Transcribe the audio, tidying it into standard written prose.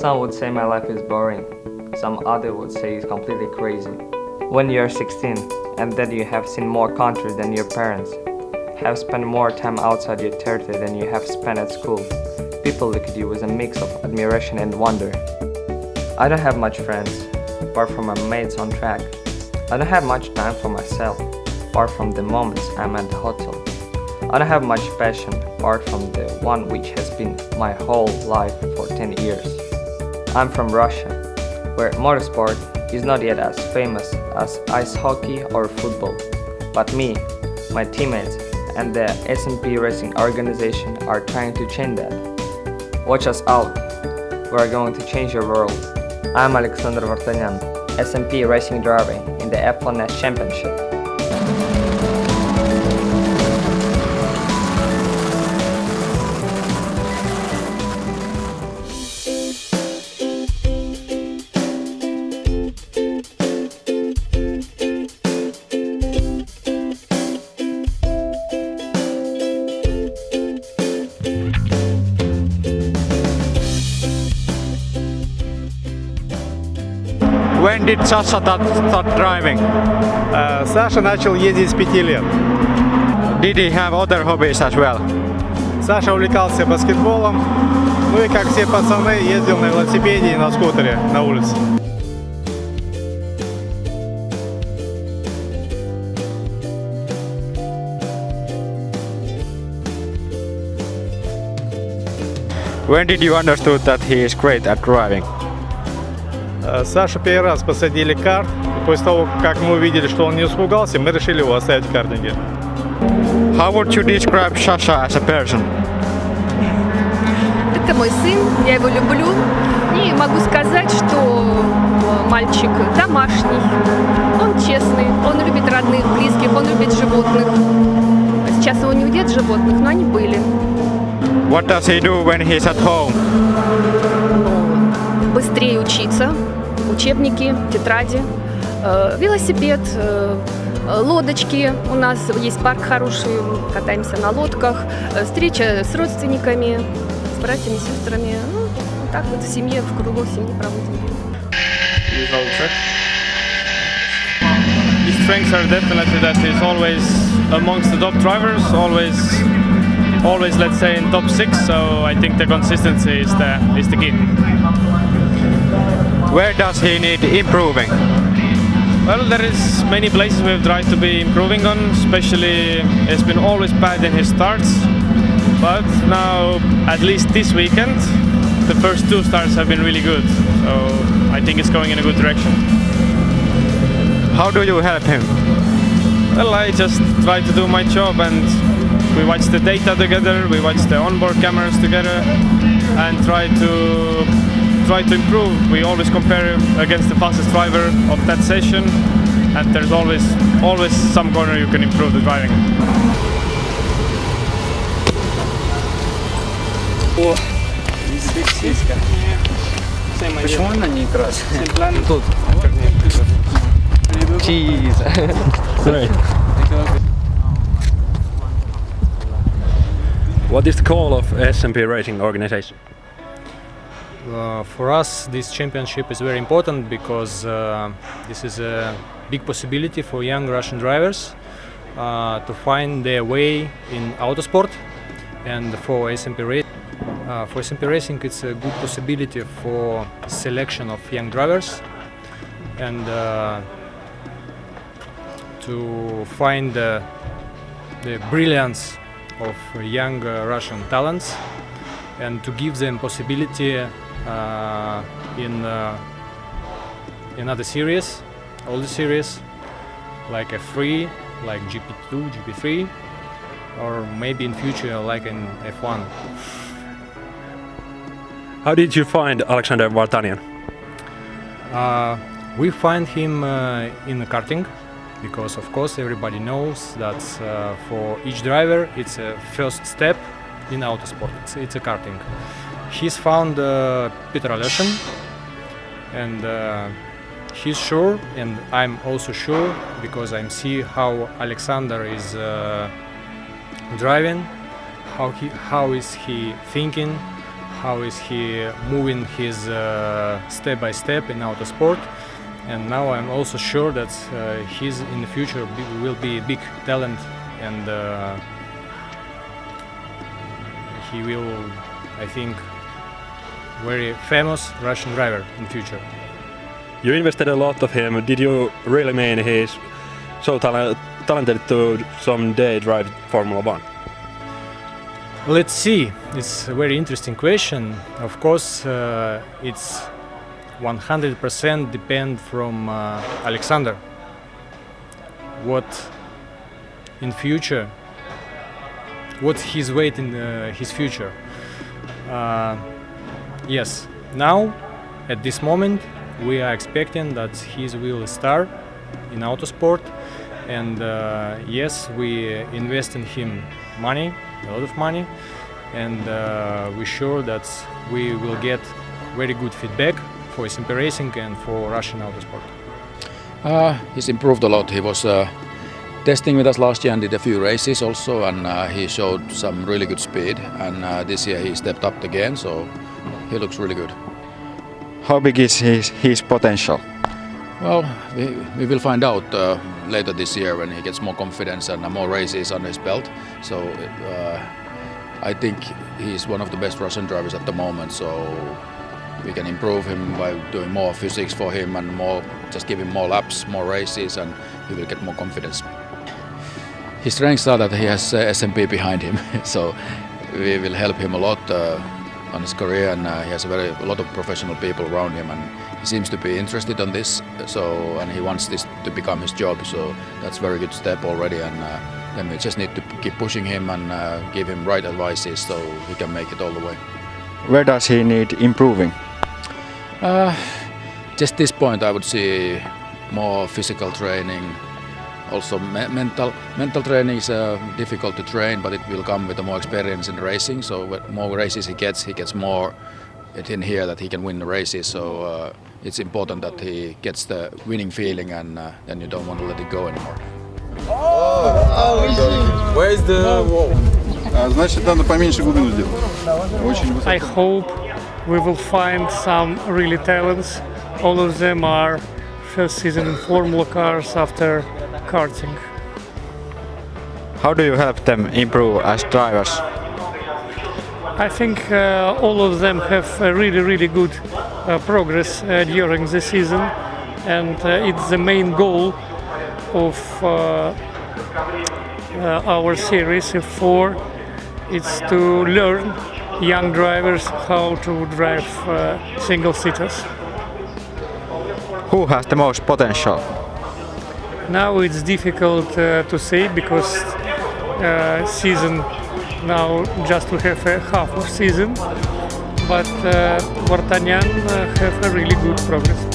Some would say my life is boring. Some other would say it's completely crazy. When you're 16 and then you have seen more country than your parents, have spent more time outside your territory than you have spent at school, people look at you with a mix of admiration and wonder. I don't have much friends, apart from my mates on track. I don't have much time for myself, apart from the moments I'm at the hotel. I don't have much passion, apart from the one which has been my whole life for 10 years. I'm from Russia, where motorsport is not yet as famous as ice hockey or football. But me, my teammates, and the SMP Racing organization are trying to change that. Watch us out. We're going to change your world. I'm Alexander Vartanyan, SMP Racing driver in the F4 NEZ Championship. When did Sasha start driving? Саша начал ездить с 5 лет. Did he have other hobbies as well? Саша увлекался баскетболом, ну и как все пацаны ездил на велосипеде и на скутере на улице. When did you understood that he is great at driving? Сашу первый раз посадили карт. После того, как мы увидели, что он не испугался, мы решили его оставить в картинге. How would you describe Sasha as a person? Это мой сын, я его люблю. И могу сказать, что мальчик домашний, он честный, он любит родных, близких, он любит животных. Сейчас его не нет животных, но они были. What does he do when he's at home? Быстрее учиться, учебники, тетради, велосипед, лодочки. У нас есть парк хороший, катаемся на лодках, встреча с родственниками, с братьями, сестрами. Ну, вот так вот в семье, в кругу семьи проводим. His strengths are definitely that he's always amongst the top drivers, always let's say in top 6, so I think the consistency is the key. Where does he need improving? Well, there is many places we've tried to be improving on, especially he's been always bad in his starts, but now at least this weekend the first 2 starts have been really good, so I think it's going in a good direction. How do you help him? Well, I just try to do my job, and we watch the data together, we watch the onboard cameras together and try to improve. We always compare against the fastest driver of that session, and there's always some corner you can improve the driving. О, сиська. Почему она не красная? Тут. Чиз. What is the call of SMP Racing organization? For us, this championship is very important because this is a big possibility for young Russian drivers to find their way in autosport, and for SMP Racing it's a good possibility for selection of young drivers and to find the brilliance of young Russian talents and to give them possibility in other series, all the series, like F3, like GP2, GP3, or maybe in future like in F1. How did you find Alexander Vartanyan? We find him in karting, because of course everybody knows that for each driver it's a first step in autosport, it's a karting. He's found Peter Aleshin, and he's sure, and I'm also sure, because I see how Alexander is driving, how is he thinking, how is he moving his step by step in autosport. And now I'm also sure that he's in the future will be a big talent, and he will, I think, very famous Russian driver in the future. You invested a lot of him. Did you really mean he's so talented to someday drive Formula 1? Let's see. It's a very interesting question. Of course, it's 100% depend from Alexander. What in future? What he's waiting his future? Yes, now at this moment we are expecting that he will start in autosport, and yes, we invest in him money, a lot of money, and we're sure that we will get very good feedback for SMP Racing and for Russian autosport. He's improved a lot. He was testing with us last year and did a few races also, and he showed some really good speed, and this year he stepped up again, so he looks really good. How big is his potential? Well, we will find out later this year when he gets more confidence and more races under his belt. So I think he's one of the best Russian drivers at the moment, so we can improve him by doing more physics for him and just give him more laps, more races, and he will get more confidence. His strengths are that he has SMP behind him, so we will help him a lot on his career, and he has a lot of professional people around him, and he seems to be interested in this, and he wants this to become his job, so that's a very good step already, and then we just need to keep pushing him and give him right advices so he can make it all the way. Where does he need improving? Just this point I would see more physical training. Also mental training is difficult to train, but it will come with more experience in racing. So more races he gets more in here that he can win the races. So it's important that he gets the winning feeling, and then you don't want to let it go anymore. Where is the wall? Значит, надо поменьше глубину сделать. Очень высоко. I hope we will find some really talents. All of them are first season in Formula cars after karting. How do you help them improve as drivers? I think all of them have really good progress during the season, and it's the main goal of our series F4. It's to learn young drivers how to drive single-seaters. Who has the most potential? Now it's difficult to say because season now just we have a half of season, but Vartanyan have a really good progress.